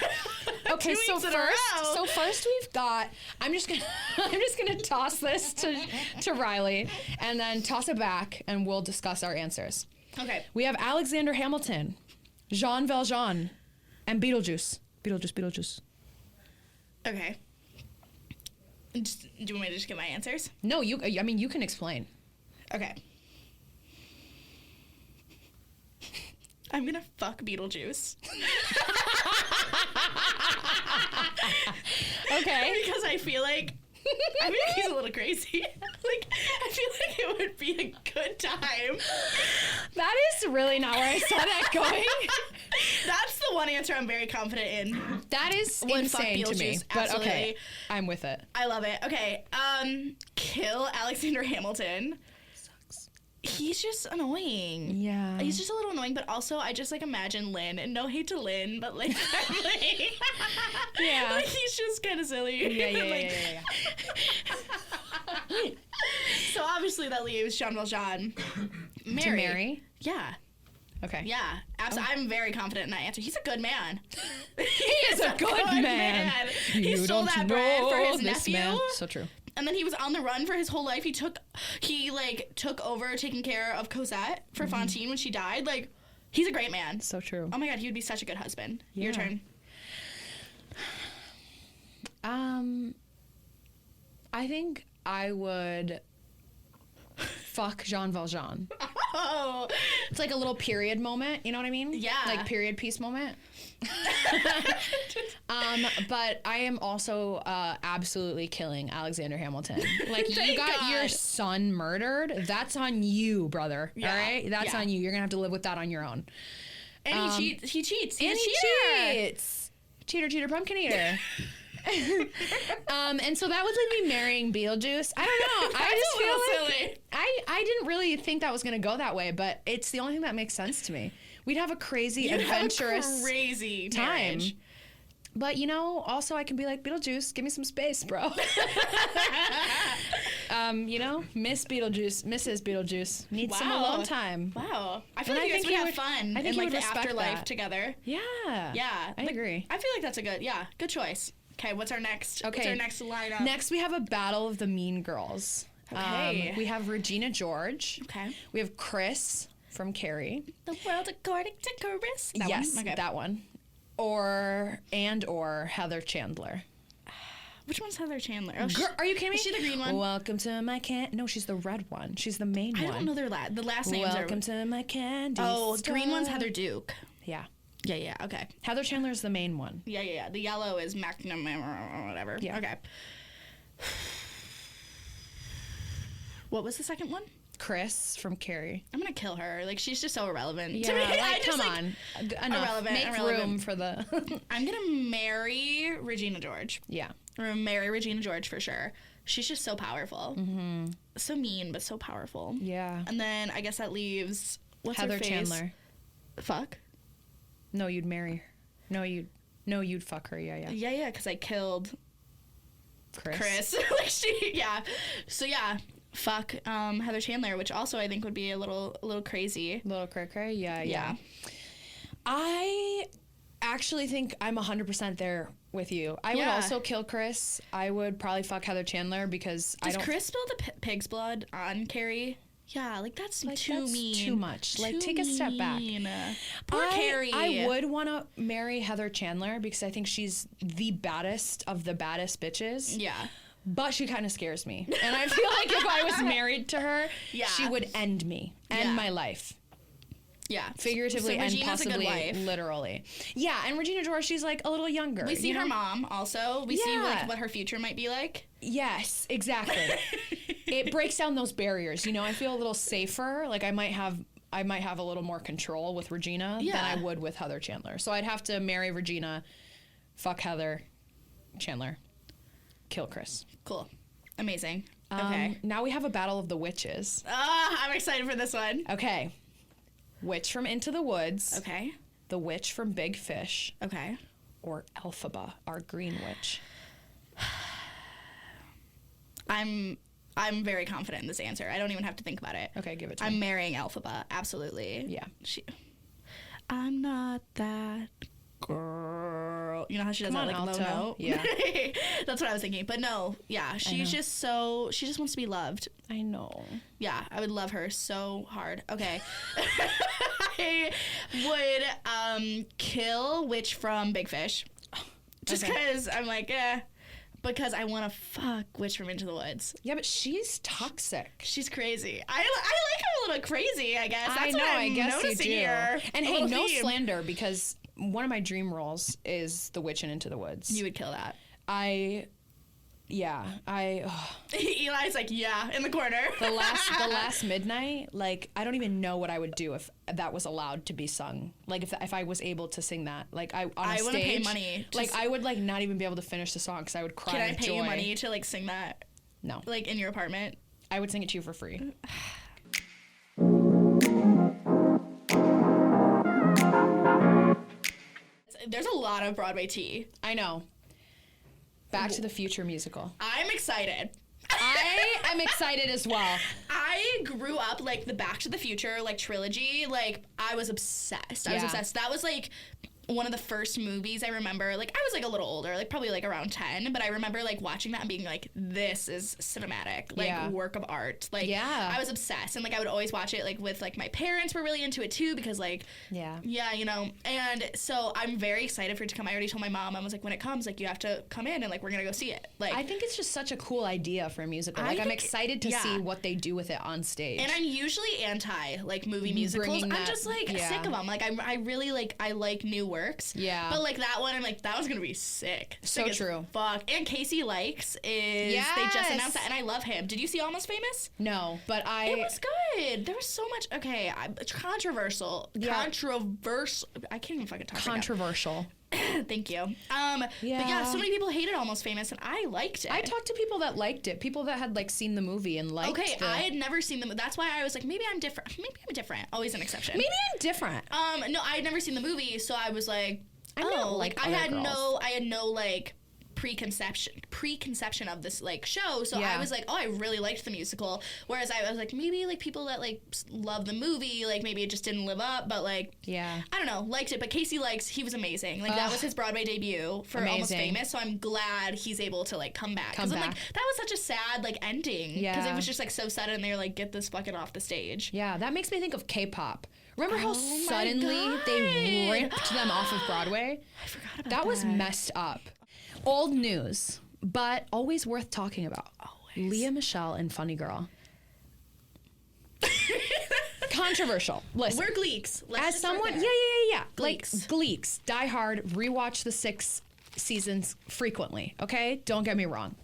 Okay, 2 so weeks in a row. first we've got. I'm just gonna toss this to Riley, and then toss it back, and we'll discuss our answers. Okay. We have Alexander Hamilton, Jean Valjean, and Beetlejuice. Beetlejuice. Okay. Do you want me to just get my answers? No, you can explain. Okay. I'm gonna fuck Beetlejuice. Okay. Because I feel like he's a little crazy. Like, I feel like it would be a good time. That is really not where I saw that going. That's the one answer I'm very confident in. That is Would fuck insane to me. Beetlejuice, But absolutely. okay, I'm with it. I love it. Okay, kill Alexander Hamilton. He's just annoying. Yeah. He's just a little annoying, but also I just like imagine Lynn, and no hate to Lynn, but like, Yeah. like he's just kind of silly. Yeah. So obviously that leaves Jean Valjean. To marry? Yeah. Okay. Yeah. Absolutely. I'm very confident in that answer. He's a good man. He is a good man. He stole that bread for his nephew. Man. So true. And then he was on the run for his whole life. He took over taking care of Cosette for Fantine when she died. Like, he's a great man. So true. Oh my God, he would be such a good husband. Yeah. Your turn. I think I would fuck Jean Valjean. Oh. It's like a little period moment, you know what I mean? Yeah. Like period piece moment. But I am also absolutely killing Alexander Hamilton. Like, you Thank got God. your son murdered. That's on you, brother. Yeah. All right? That's Yeah. on you. You're going to have to live with that on your own. And he cheats. He's And a he cheater. cheats. Cheater, pumpkin eater. And so that would leave me marrying Beetlejuice. I don't know. I just feel like silly. I didn't really think that was going to go that way, but it's the only thing that makes sense to me. We'd have a crazy, adventurous crazy time. marriage. But, you know, also I can be like, Beetlejuice, give me some space, bro. You know, Mrs. Beetlejuice needs some Wow. alone time. Wow. I feel And like I you guys think would he have would- fun I think in he like would the respect afterlife that. together. Yeah. Yeah. I agree. I feel like that's a good, good choice. Okay, what's our next? Okay. What's our next lineup? Next, we have a battle of the Mean Girls. Okay. We have Regina George. Okay. We have Chris from Carrie. The world according to Chris. Yes, One? Okay. that one. Or Heather Chandler. Which one's Heather Chandler? Oh, Girl, are you kidding me? Is she the green one? Welcome to my No, she's the red one. She's the main I one. don't know the last names. Welcome to my candy Oh, store. green one's Heather Duke. Yeah. Yeah, okay. Heather Chandler's the main one. Yeah. The yellow is McNamara or whatever. Yeah. Okay. What was the second one? Chris from Carrie. I'm gonna kill her. Like, she's just so irrelevant. Yeah, to me. like, I just, come like, on. Enough. irrelevant, Make irrelevant. room for the... I'm gonna marry Regina George. Yeah. I'm gonna marry Regina George for sure. She's just so powerful. Mm-hmm. So mean, but so powerful. Yeah. And then I guess that leaves Heather her face? Chandler. Fuck. No, you'd marry her. No, you'd fuck her. Yeah. Yeah, because I killed Chris. Like, So yeah, fuck Heather Chandler, which also I think would be a little crazy. Little cray. Yeah. Yeah. I actually think I'm 100% there with you. I would Yeah. also kill Chris. I would probably fuck Heather Chandler because Does Chris spill the pig's blood on Carrie? Yeah, like that's too mean. Too much. Like, take a step back. Poor Carrie. I would want to marry Heather Chandler because I think she's the baddest of the baddest bitches. Yeah. But she kind of scares me. And I feel like if I was married to her, Yeah. she would end me. End Yeah. my life. Yeah. Figuratively So and Regina's a good possibly wife. literally. Yeah, and Regina George, she's like a little younger. We see you her know? mom also. We see Yeah. like what her future might be like. Yes, exactly. It breaks down those barriers. You know, I feel a little safer. Like I might have a little more control with Regina than Yeah. I would with Heather Chandler. So I'd have to marry Regina, fuck Chandler, kill Chris. Cool. Amazing. Okay. Now we have a battle of the witches. I'm excited for this one. Okay. Witch from Into the Woods. Okay. The witch from Big Fish. Okay. Or Elphaba, our green witch. I'm very confident in this answer. I don't even have to think about it. Okay, give it to I'm me. marrying Elphaba. Absolutely. Yeah. I'm not that girl. You know how she does that like alto. low note? Yeah. That's what I was thinking. But no, yeah, she's just she just wants to be loved. I know. Yeah, I would love her so hard. Okay. I would kill Witch from Big Fish. Just because I'm like, because I want to fuck Witch from Into the Woods. Yeah, but she's toxic. She's crazy. I like her a little crazy, I guess. That's I know, what I'm I guess you noticing do. here. And hey, no slander, because one of my dream roles is the Witch in Into the Woods. You would kill that. Eli's like, yeah, in the corner. The last midnight, like, I don't even know what I would do if that was allowed to be sung. Like, if I was able to sing that, like, I want to pay money. Like, I would like not even be able to finish the song because I would cry. Can I with pay joy. you money to like sing that? No, like in your apartment. I would sing it to you for free. There's a lot of Broadway tea. I know. Back to the Future musical. I'm excited. I am excited as well. I grew up like the Back to the Future like trilogy. Like I was obsessed. I was obsessed. That was like one of the first movies I remember. Like I was like a little older, like probably like around 10, but I remember like watching that and being like, this is cinematic, like work of art. Like I was obsessed, and like I would always watch it like with like my parents were really into it too, because like you know. And so I'm very excited for it to come. I already told my mom, I was like, when it comes, like you have to come in and like we're gonna go see it. Like I think it's just such a cool idea for a musical. Like I'm excited to see what they do with it on stage. And I'm usually anti like movie musicals. I'm just like sick of them. Like I really like new works. Yeah. But like that one, I'm like, that was gonna be sick. So true. Fuck. And Casey Likes is they just announced that, and I love him. Did you see Almost Famous? No, but it was good. There was so much. Okay, controversial. Controversial. I can't even fucking talk. Controversial. Thank you. But yeah, so many people hated Almost Famous, and I liked it. I talked to people that liked it. People that had like seen the movie and liked it. Okay, I had never seen the movie. That's why I was like, maybe I'm different. Maybe I'm different. Always an exception. Maybe I'm different. No, I had never seen the movie, so I was like, I had no like preconception of this like show, so I was like, oh, I really liked the musical, whereas I was like, maybe like people that like love the movie, like maybe it just didn't live up, but like I don't know, liked it. But Casey Likes, he was amazing. Like that was his Broadway debut for Almost Famous, so I'm glad he's able to like come back, because I'm like, that was such a sad like ending, because it was just like so sudden, and they're like, get this fucking off the stage. That makes me think of K-pop. Remember how suddenly they ripped them off of Broadway? I forgot about that. That was messed up. Old news, but always worth talking about. Always. Lea Michelle and Funny Girl. Controversial. Listen. We're Gleeks. As someone, yeah. Gleeks. Like Gleeks, die hard, rewatch the 6 seasons frequently, okay? Don't get me wrong.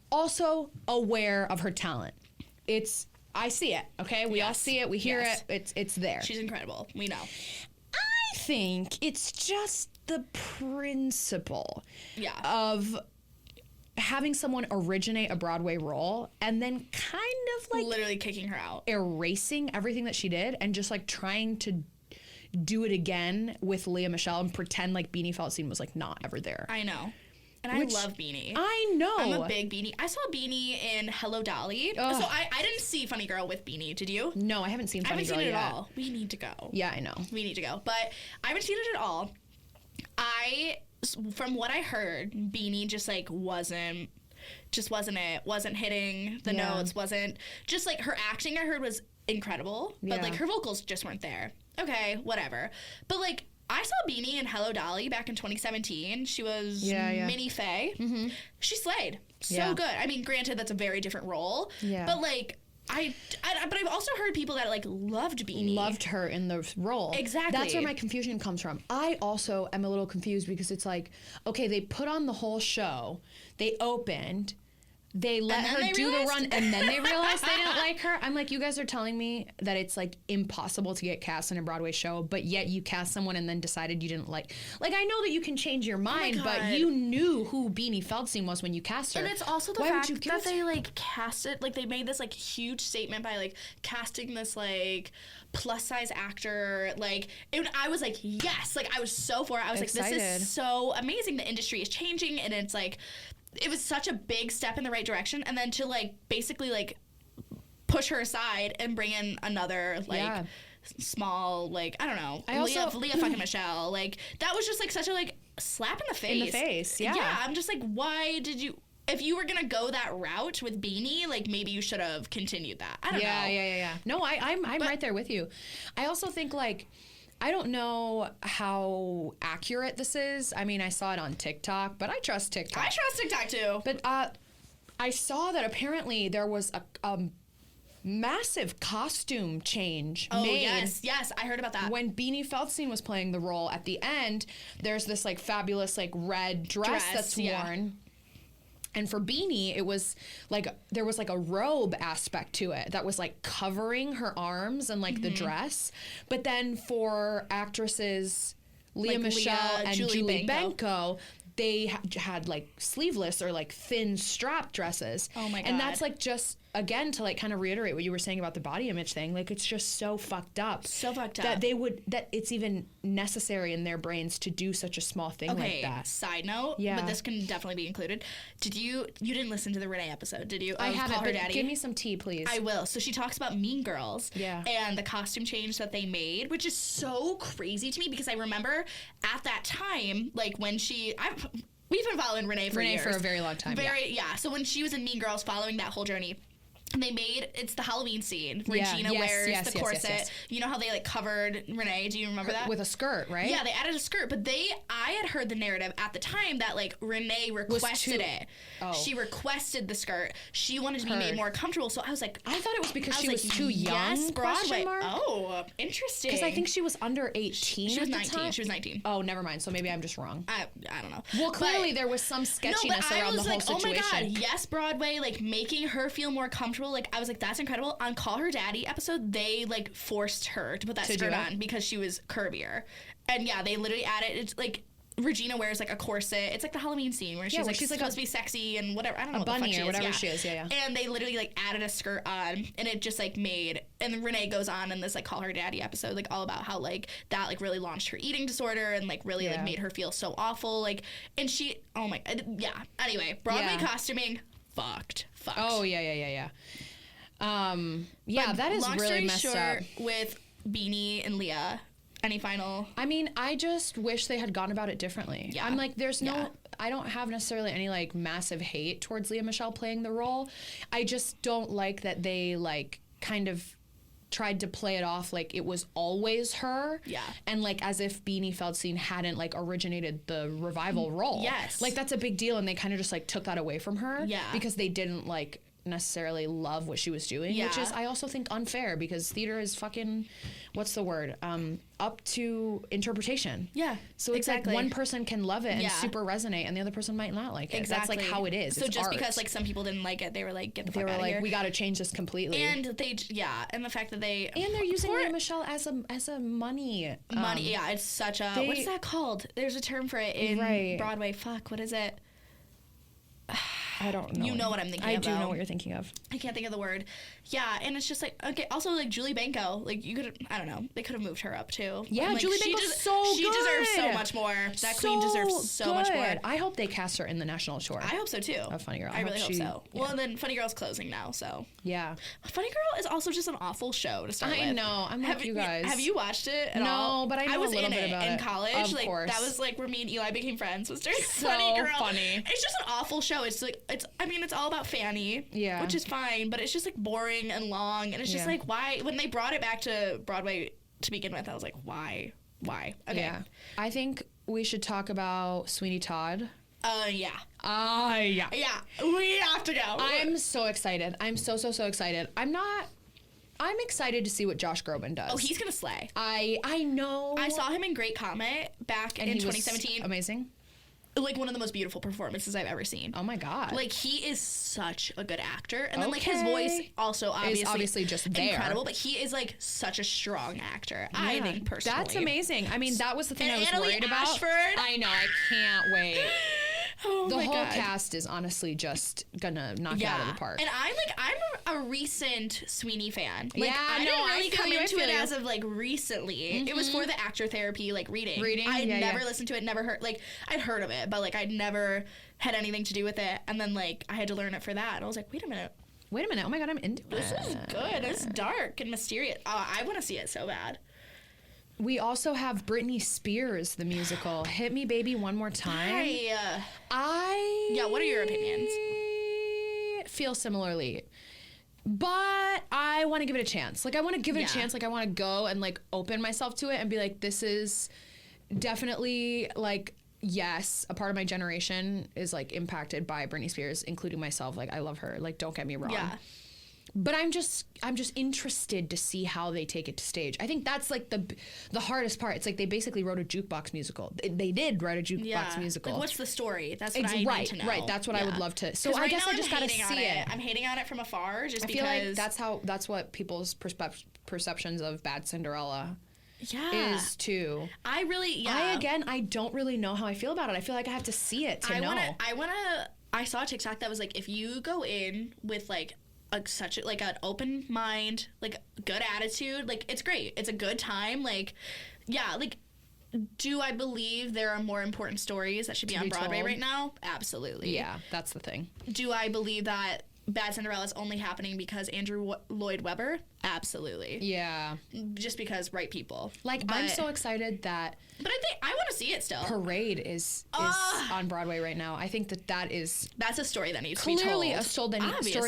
Also aware of her talent. I see it, okay? We all see it, we hear it, it's there. She's incredible, we know. I think it's just the principle of having someone originate a Broadway role and then kind of like literally kicking her out, erasing everything that she did and just like trying to do it again with Lea Michelle and pretend like Beanie Feldstein was like not ever there. I know. And I love Beanie. I know. I'm a big Beanie. I saw Beanie in Hello Dolly. Ugh. So I didn't see Funny Girl with Beanie. Did you? No, I haven't seen Funny Girl yet. I haven't seen it at all. We need to go. Yeah, I know. We need to go. But I haven't seen it at all. From what I heard, Beanie just like wasn't hitting the notes, wasn't just like her acting I heard was incredible, but like her vocals just weren't there. Okay, whatever. But like I saw Beanie in Hello Dolly back in 2017. She was Minnie Faye. Mm-hmm. She slayed. So good. I mean, granted, that's a very different role. Yeah. But like, but I've also heard people that like loved Beanie. Loved her in the role. Exactly. That's where my confusion comes from. I also am a little confused because it's like, okay, they put on the whole show. They opened. They let her do the run, and then they realized they didn't like her. I'm like, you guys are telling me that it's like impossible to get cast in a Broadway show, but yet you cast someone and then decided you didn't like. Like, I know that you can change your mind, but you knew who Beanie Feldstein was when you cast her. And it's also the fact that they like cast it, like they made this like huge statement by like casting this like plus size actor. Like, I was like, yes, like I was so for it. I was excited. Like, this is so amazing. The industry is changing, and it's like. It was such a big step in the right direction, and then to like basically like push her aside and bring in another like small, like, I don't know. I also Lea fucking Michelle. Like, that was just like such a like slap in the face. In the face, yeah. Yeah, I'm just like, why did you? If you were gonna go that route with Beanie, like maybe you should have continued that. I don't know. Yeah. No, I'm right there with you. I also think like I don't know how accurate this is. I mean, I saw it on TikTok, but I trust TikTok. I trust TikTok too. But I saw that apparently there was a massive costume change made. Yes, I heard about that. When Beanie Feldstein was playing the role at the end, there's this like fabulous like red dress that's worn. And for Beanie, it was like there was like a robe aspect to it that was like covering her arms and like the dress. But then for actresses Lea Michelle and Julie Benko, they had like sleeveless or like thin strap dresses. Oh my God. And that's like just, again, to like kind of reiterate what you were saying about the body image thing, like it's just so fucked up. So fucked up. That it's even necessary in their brains to do such a small thing like that. Side note, but this can definitely be included. You didn't listen to the Reneé episode, did you? I haven't, Call Her but Daddy? give me some tea, please. I will. So she talks about Mean Girls and the costume change that they made, which is so crazy to me because I remember at that time, like when we've been following Reneé for years. For a very long time. So when she was in Mean Girls, following that whole journey, it's the Halloween scene. Regina wears the corset. Yes. You know how they like covered Reneé? Do you remember that? With a skirt, right? Yeah, they added a skirt, but I had heard the narrative at the time that like Reneé requested it. Oh. She requested the skirt. She wanted to be made more comfortable. So I was like, I thought it was because she was too young. Yes, Broadway. Oh, interesting. Because I think she was under 18. She was 19. She was 19. Oh, never mind. So maybe I'm just wrong. I don't know. Well, clearly there was some sketchiness around the whole situation. Oh my God, yes, Broadway, like making her feel more comfortable. Like I was like, that's incredible. On Call Her Daddy episode, they like forced her to put that skirt on because she was curvier. And yeah, they literally added, it's like Regina wears like a corset. It's like the Halloween scene where she's like supposed to be sexy and whatever. I don't know what the fuck she is. Or whatever she is. Yeah. And they literally like added a skirt on, and it just like made. And then Reneé goes on in this like Call Her Daddy episode, like all about how like that like really launched her eating disorder and like really like made her feel so awful. Like, and she, oh my, yeah. Anyway, Broadway costuming, fucked. Oh yeah. That is really messed up. With Beanie and Lea. Any final? I mean, I just wish they had gone about it differently. Yeah. I'm like, I don't have necessarily any like massive hate towards Lea Michelle playing the role. I just don't like that they like kind of tried to play it off like it was always her. Yeah. And like as if Beanie Feldstein hadn't like originated the revival role. Yes. Like that's a big deal, and they kind of just like took that away from her. Yeah. Because they didn't like necessarily love what she was doing, which is I also think unfair because theater is fucking, what's the word, up to interpretation. So it's like one person can love it and super resonate, and the other person might not like it. That's like how it is. So it's just art. because like some people didn't like it, they were like, get the fuck out of here. They were like, we got to change this completely. And and the fact that they're using Lea Michelle as a money. Yeah, it's such a what's that called? There's a term for it in Broadway. Fuck, what is it? I don't know. You know what I'm thinking of. I do know what you're thinking of. I can't think of the word. Yeah, and it's just like, okay, also like Julie Benko, like you could, I don't know, they could have moved her up too. Yeah, like, Julie Benko's so good. She deserves so much more. That queen deserves so much more. I hope they cast her in the national tour. I hope so too. Of Funny Girl. I really hope so. Yeah. Well, and then Funny Girl's closing now, so. Yeah. Funny Girl is also just an awful show to start with. I know. I'm like you guys. Have you watched it at all? No, but I know a little bit about it. In college. Of like, course. That was like where me and Eli became friends, was during so Funny Girl. Funny. It's just an awful show. It's like, it's all about Fanny. Yeah. Which is fine, but it's just like boring and long, and it's just like, why? When they brought it back to Broadway to begin with, I was like, why? Okay. Yeah. I think we should talk about Sweeney Todd. Yeah. Yeah. Yeah. We have to go. I'm so excited. I'm so excited. I'm excited to see what Josh Groban does. Oh, he's gonna slay. I know. I saw him in Great Comet back in 2017. Amazing. Like one of the most beautiful performances I've ever seen. Oh my God. Like he is such a good actor. And then like his voice also obviously just there. Incredible, but he is like such a strong actor. Yeah, I think personally. That's amazing. I mean, that was the thing I was worried about. Ashford. I know, I can't wait. Oh the whole cast is honestly just gonna knock it out of the park. And I'm a recent Sweeney fan. Like, yeah, I didn't really come into it you. as of like recently. Mm-hmm. It was for the actor therapy like reading. I'd never listened to it, never heard, like I'd heard of it, but like I'd never had anything to do with it. And then like I had to learn it for that. And I was like, wait a minute. Wait a minute. Oh my God, I'm into This is good. It's dark and mysterious. Oh, I want to see it so bad. We also have Britney Spears, the musical. Hit Me Baby One More Time. Yeah, what are your opinions? Feel similarly. But I want to give it a chance. Like, I want to give it a chance. Like, I want to go and, like, open myself to it and be like, this is definitely, like, yes, a part of my generation is, like, impacted by Britney Spears, including myself. Like, I love her. Like, don't get me wrong. Yeah. But I'm just interested to see how they take it to stage. I think that's like the hardest part. It's like they basically wrote a jukebox musical. They did write a jukebox musical. Like, what's the story? That's what I need to know. Right. That's what I would love to. So I guess I just gotta see it. I'm hating on it from afar, just I feel like that's what people's perceptions of Bad Cinderella is too. I don't really know how I feel about it. I feel like I have to see it to know. I saw a TikTok that was like, if you go in with like such an open mind, like good attitude, like it's great, it's a good time, like do I believe there are more important stories that should be on Broadway right now? Absolutely. Yeah, that's the thing. Do I believe that Bad Cinderella is only happening because Andrew Lloyd Webber? Absolutely. Yeah. Just because right people. Like, I'm so excited that... But I think I want to see it still. Parade is on Broadway right now. I think that is... That's a story that needs to be told. Clearly a story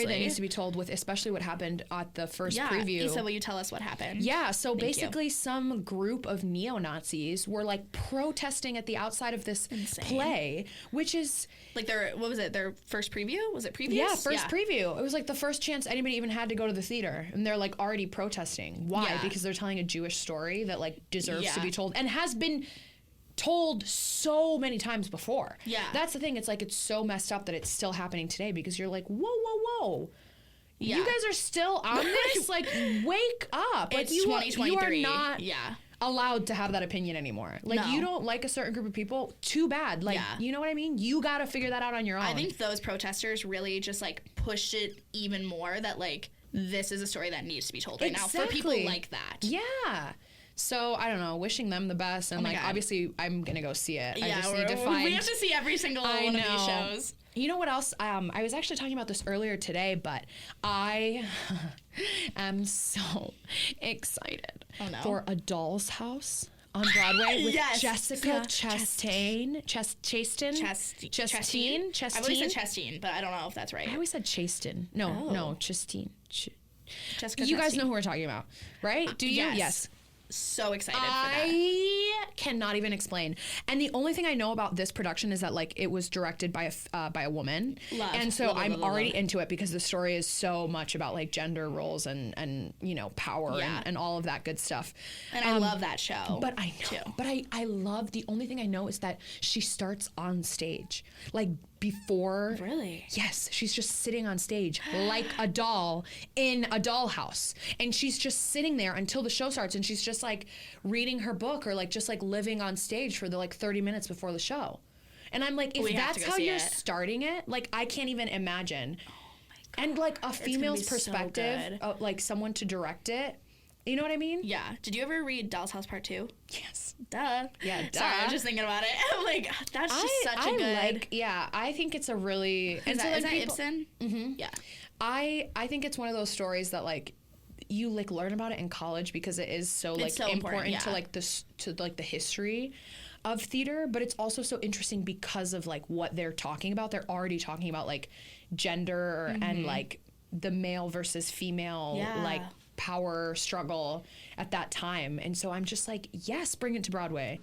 that needs to be told, with especially what happened at the first preview. Isa, will you tell us what happened? Yeah, so basically some group of neo-Nazis were, like, protesting at the outside of this play, which is... Like their first preview? Was it previews? Yeah, first preview. It was like the first chance anybody even had to go to the theater. And they're like already protesting. Why? Yeah. Because they're telling a Jewish story that like deserves to be told and has been told so many times before. Yeah. That's the thing. It's like, it's so messed up that it's still happening today, because you're like, whoa. Yeah. You guys are still on this? Like, wake up. Like, it's 2023. You are not allowed to have that opinion anymore. Like, you don't like a certain group of people, too bad. Like, you know what I mean? You got to figure that out on your own. I think those protesters really just, like, pushed it even more that, like, this is a story that needs to be told right now for people like that. Yeah. So, I don't know, wishing them the best. And, obviously, I'm going to go see it. I just need to find... We have to see every single one of these shows. You know what else? I was actually talking about this earlier today, but I am so excited for A Doll's House on Broadway with Jessica Chastain. Chastain? I've always said Chastain, but I don't know if that's right. I always said Chastain. No, Chastain. Jessica You guys know who we're talking about, right? Do you? Yes. So excited for that. I cannot even explain. And the only thing I know about this production is that like it was directed by a woman. And so I'm already into it, because the story is so much about like gender roles and you know, power and all of that good stuff. And I love that show. But I know. Too. But I love, the only thing I know is that she starts on stage. Like before. Really? Yes. She's just sitting on stage like a doll in a dollhouse. And she's just sitting there until the show starts, and she's just like reading her book or like just like living on stage for the like 30 minutes before the show. And I'm like, if that's how you're starting it, like I can't even imagine. Oh my God. And like a female's perspective, like someone to direct it. You know what I mean? Yeah. Did you ever read Doll's House Part 2? Yes. Duh. Yeah, duh. Sorry, I was just thinking about it. I'm like, that's just such a good... I think it's a really... Is that Ibsen? Mm-hmm. Yeah. I think it's one of those stories that like you like learn about it in college, because it is so like important to like this, to like the history of theater, but it's also so interesting because of like what they're talking about. They're already talking about like gender and like the male versus female like power struggle at that time. And so I'm just like, yes, bring it to Broadway.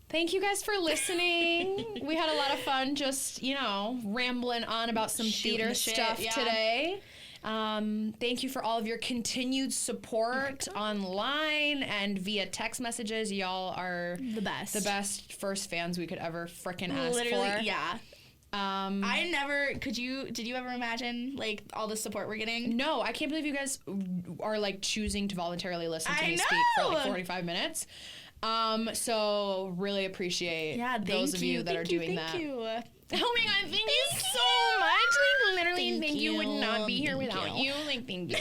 Thank you guys for listening. We had a lot of fun just, you know, rambling on about some theater stuff today. Thank you for all of your continued support online and via text messages. Y'all are the best first fans we could ever frickin' ask for. Yeah. Did you ever imagine like all the support we're getting? No, I can't believe you guys are like choosing to voluntarily listen to me speak for like 45 minutes. So really appreciate those of you that are doing that. Thank you. Oh my God, thank you so much. Like literally, thank you. Would not be here without you. Like, thank you.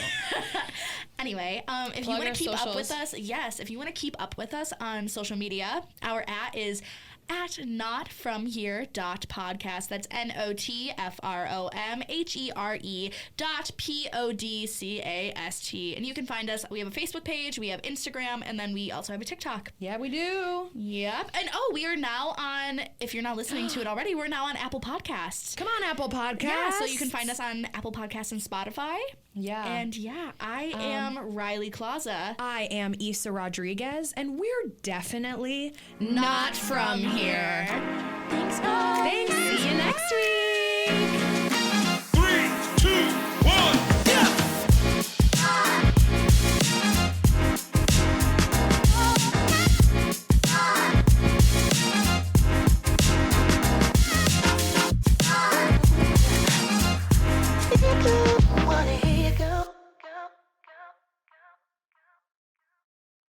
Anyway, if you want to keep up with us, if you want to keep up with us on social media, our @ is at notfromhere.podcast. That's NOTFROMHERE.PODCAST. And you can find us. We have a Facebook page, we have Instagram, and then we also have a TikTok. Yeah, we do. Yep. And we are now on, if you're not listening to it already, we're now on Apple Podcasts. Come on, Apple Podcasts. Yeah, so you can find us on Apple Podcasts and Spotify. Yeah. And I am Riley Klauza. I am Isa Rodriguez, and we're definitely not from here.